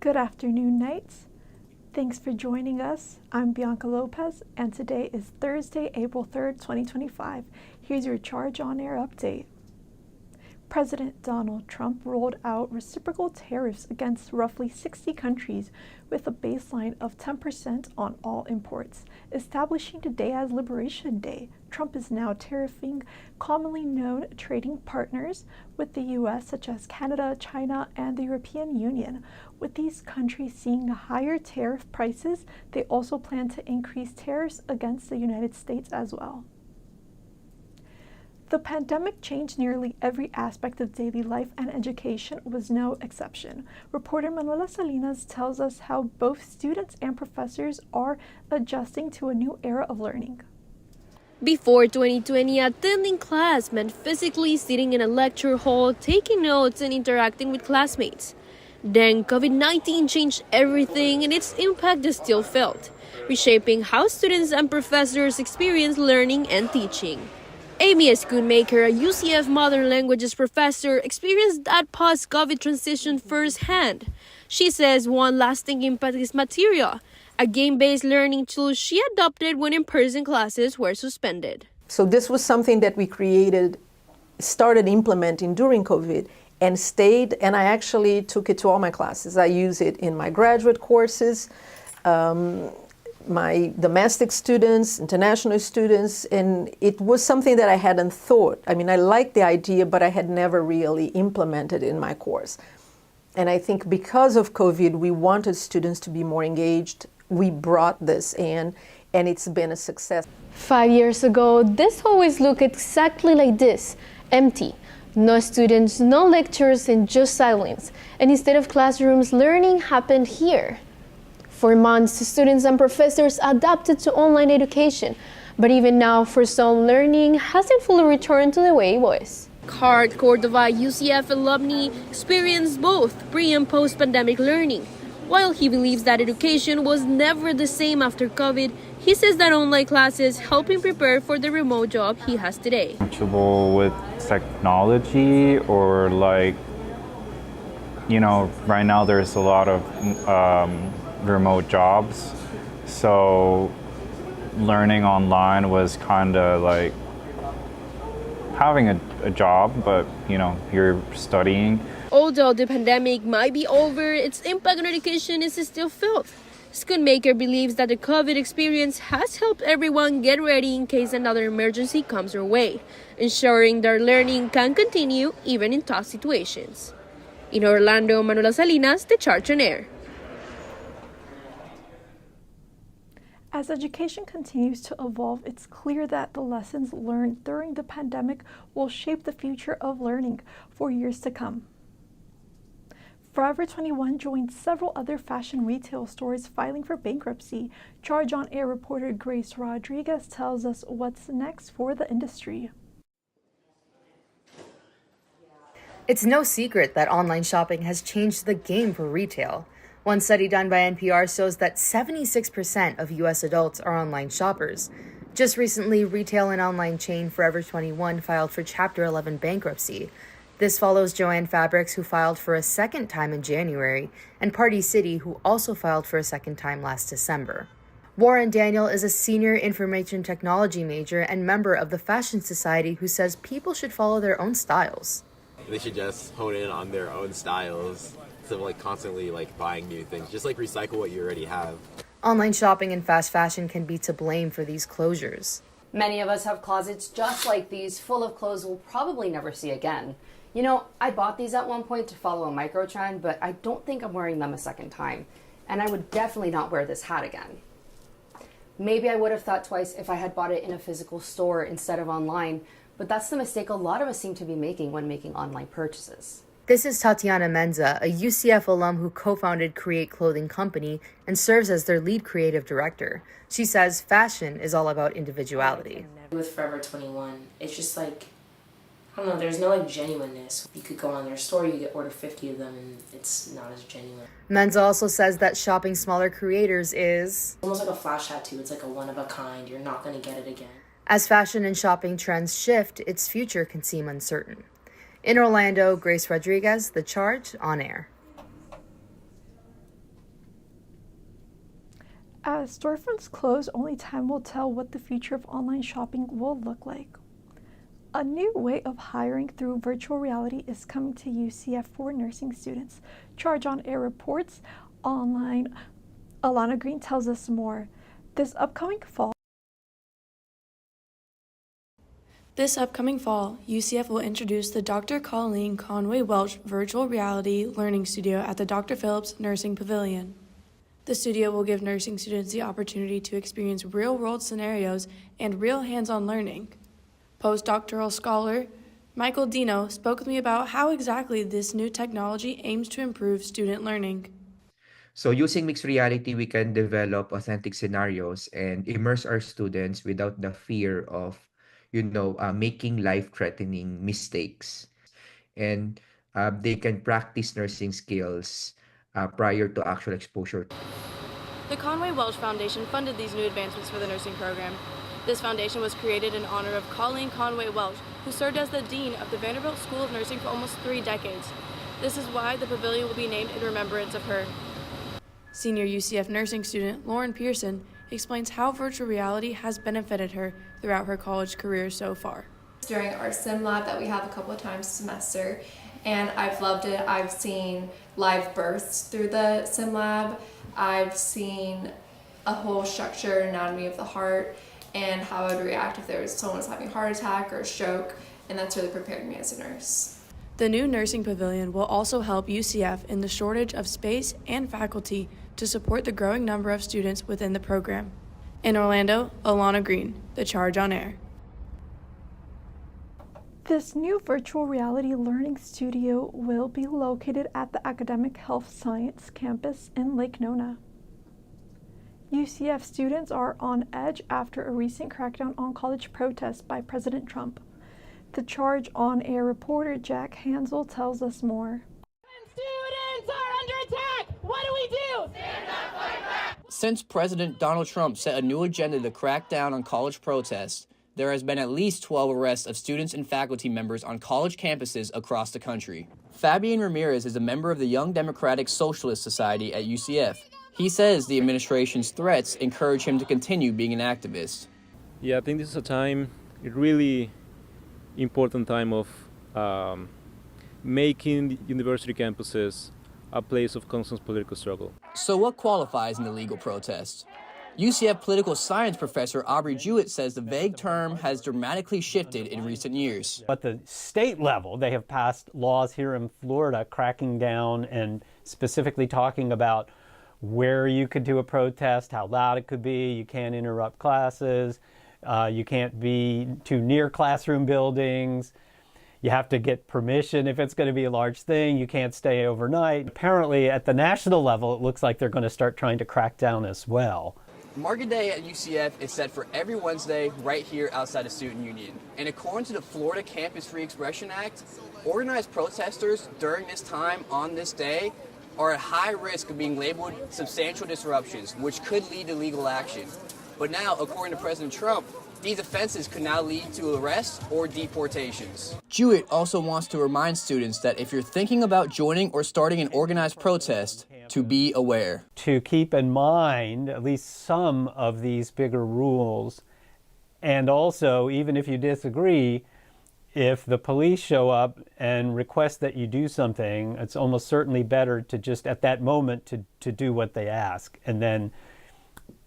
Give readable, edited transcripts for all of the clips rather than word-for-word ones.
Good afternoon, Knights. Thanks for joining us. I'm Bianca Lopez, and today is Thursday, April 3rd, 2025. Here's your Charge On Air update. President Donald Trump rolled out reciprocal tariffs against roughly 60 countries with a baseline of 10% on all imports, establishing today as Liberation Day. Trump is now tariffing commonly known trading partners with the U.S., such as Canada, China, and the European Union. With these countries seeing higher tariff prices, they also plan to increase tariffs against the United States as well. The pandemic changed nearly every aspect of daily life, and education was no exception. Reporter Manuela Salinas tells us how both students and professors are adjusting to a new era of learning. Before 2020, attending class meant physically sitting in a lecture hall, taking notes, and interacting with classmates. Then COVID-19 changed everything, and its impact is still felt, reshaping how students and professors experience learning and teaching. Amy, a Schoonmaker, a UCF Modern Languages professor, experienced that post-COVID transition firsthand. She says one lasting impact is Materia, a game-based learning tool she adopted when in-person classes were suspended. So this was something that we started implementing during COVID and stayed, and I actually took it to all my classes. I use it in my graduate courses, my domestic students, international students, and it was something that I hadn't thought. I mean, I liked the idea, but I had never really implemented it in my course. And I think because of COVID, we wanted students to be more engaged. We brought this in, and it's been a success. 5 years ago, this always looked exactly like this, empty. No students, no lectures, and just silence. And instead of classrooms, learning happened here. For months, students and professors adapted to online education, but even now, for some, learning hasn't fully returned to the way it was. Card Cordova UCF alumni experienced both pre- and post-pandemic learning. While he believes that education was never the same after COVID, he says that online classes help him prepare for the remote job he has today. Comfortable with technology, or right now there's a lot of remote jobs, so learning online was kind of like having a job, but you're studying. Although the pandemic might be over, its impact on education is still felt. Schoonmaker believes that the COVID experience has helped everyone get ready in case another emergency comes their way, ensuring their learning can continue even in tough situations. In Orlando, Manuela Salinas, The Charge on Air. As education continues to evolve, it's clear that the lessons learned during the pandemic will shape the future of learning for years to come. Forever 21 joined several other fashion retail stores filing for bankruptcy. Charge On Air reporter Grace Rodriguez tells us what's next for the industry. It's no secret that online shopping has changed the game for retail. One study done by NPR shows that 76% of U.S. adults are online shoppers. Just recently, retail and online chain Forever 21 filed for Chapter 11 bankruptcy. This follows Joann Fabrics, who filed for a second time in January, and Party City, who also filed for a second time last December. Warren Daniel is a senior information technology major and member of the Fashion Society, who says people should follow their own styles. They should just hone in on their own styles instead of constantly buying new things. Just recycle what you already have. Online shopping and fast fashion can be to blame for these closures. Many of us have closets just like these, full of clothes we'll probably never see again. I bought these at one point to follow a micro trend, but I don't think I'm wearing them a second time. And I would definitely not wear this hat again. Maybe I would have thought twice if I had bought it in a physical store instead of online, but that's the mistake a lot of us seem to be making when making online purchases. This is Tatiana Menza, a UCF alum who co-founded Create Clothing Company and serves as their lead creative director. She says fashion is all about individuality. With Forever 21, it's just I don't know, there's no genuineness. You could go on their store, you get order 50 of them, and it's not as genuine. Menza also says that shopping smaller creators is almost like a flash tattoo. It's like a one of a kind. You're not going to get it again. As fashion and shopping trends shift, its future can seem uncertain. In Orlando, Grace Rodriguez, The Charge on Air. As storefronts close, only time will tell what the future of online shopping will look like. A new way of hiring through virtual reality is coming to UCF for nursing students. Charge on Air reports online. Alana Green tells us more. This upcoming fall, UCF will introduce the Dr. Colleen Conway Welch Virtual Reality Learning Studio at the Dr. Phillips Nursing Pavilion. The studio will give nursing students the opportunity to experience real-world scenarios and real hands-on learning. Postdoctoral scholar Michael Dino spoke with me about how exactly this new technology aims to improve student learning. So using mixed reality, we can develop authentic scenarios and immerse our students without the fear of, making life-threatening mistakes. And they can practice nursing skills prior to actual exposure. The Conway Welch Foundation funded these new advancements for the nursing program. This foundation was created in honor of Colleen Conway Welch, who served as the dean of the Vanderbilt School of Nursing for almost 3 decades. This is why the pavilion will be named in remembrance of her. Senior UCF nursing student Lauren Pearson explains how virtual reality has benefited her throughout her college career so far. During our sim lab that we have a couple of times a semester, and I've loved it. I've seen live births through the sim lab. I've seen a whole structure, anatomy of the heart, and how I would react if there was someone was having a heart attack or a stroke, and that's really prepared me as a nurse. The new nursing pavilion will also help UCF in the shortage of space and faculty to support the growing number of students within the program. In Orlando, Alana Green, The Charge on Air. this new virtual reality learning studio will be located at the Academic Health Science campus in Lake Nona. UCF students are on edge after a recent crackdown on college protests by President Trump. The Charge on Air reporter Jack Hansel tells us more. Students are under attack! What do we do? Stand up, fight back! Since President Donald Trump set a new agenda to crack down on college protests, there has been at least 12 arrests of students and faculty members on college campuses across the country. Fabian Ramirez is a member of the Young Democratic Socialist Society at UCF. He says the administration's threats encourage him to continue being an activist. Yeah, I think this is a really important time of making university campuses a place of constant political struggle. So what qualifies an illegal protest? UCF political science professor Aubrey Jewett says the vague term has dramatically shifted in recent years. At the state level, they have passed laws here in Florida cracking down and specifically talking about where you could do a protest, how loud it could be, you can't interrupt classes, you can't be too near classroom buildings, you have to get permission if it's going to be a large thing, you can't stay overnight. Apparently at the national level, it looks like they're going to start trying to crack down as well. Market Day at UCF is set for every Wednesday right here outside the Student Union. And according to the Florida Campus Free Expression Act, organized protesters during this time on this day are at high risk of being labeled substantial disruptions, which could lead to legal action. But now, according to President Trump, these offenses could now lead to arrests or deportations. Jewett also wants to remind students that if you're thinking about joining or starting an organized protest, to be aware. To keep in mind at least some of these bigger rules, and also, even if you disagree, if the police show up and request that you do something, it's almost certainly better to just at that moment to do what they ask and then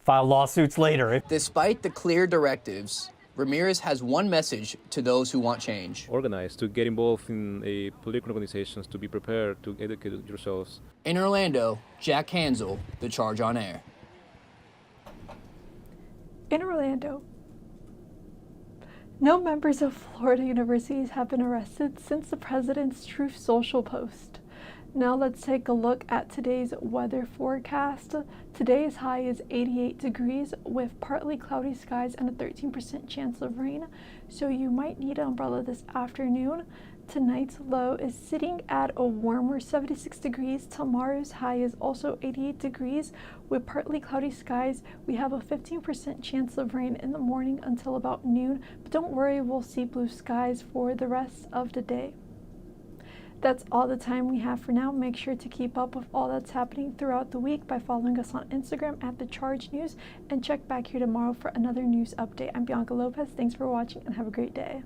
file lawsuits later. Despite the clear directives, Ramirez has one message to those who want change. Organize, to get involved in political organizations, to be prepared, to educate yourselves. In Orlando, Jack Hansel, The Charge on Air. In Orlando, no members of Florida universities have been arrested since the president's Truth Social post. Now let's take a look at today's weather forecast. Today's high is 88 degrees with partly cloudy skies and a 13% chance of rain, so you might need an umbrella this afternoon. Tonight's low is sitting at a warmer 76 degrees. Tomorrow's high is also 88 degrees with partly cloudy skies. We have a 15% chance of rain in the morning until about noon, but don't worry, we'll see blue skies for the rest of the day. That's all the time we have for now. Make sure to keep up with all that's happening throughout the week by following us on Instagram at The Charge News, and check back here tomorrow for another news update. I'm Bianca Lopez. Thanks for watching and have a great day.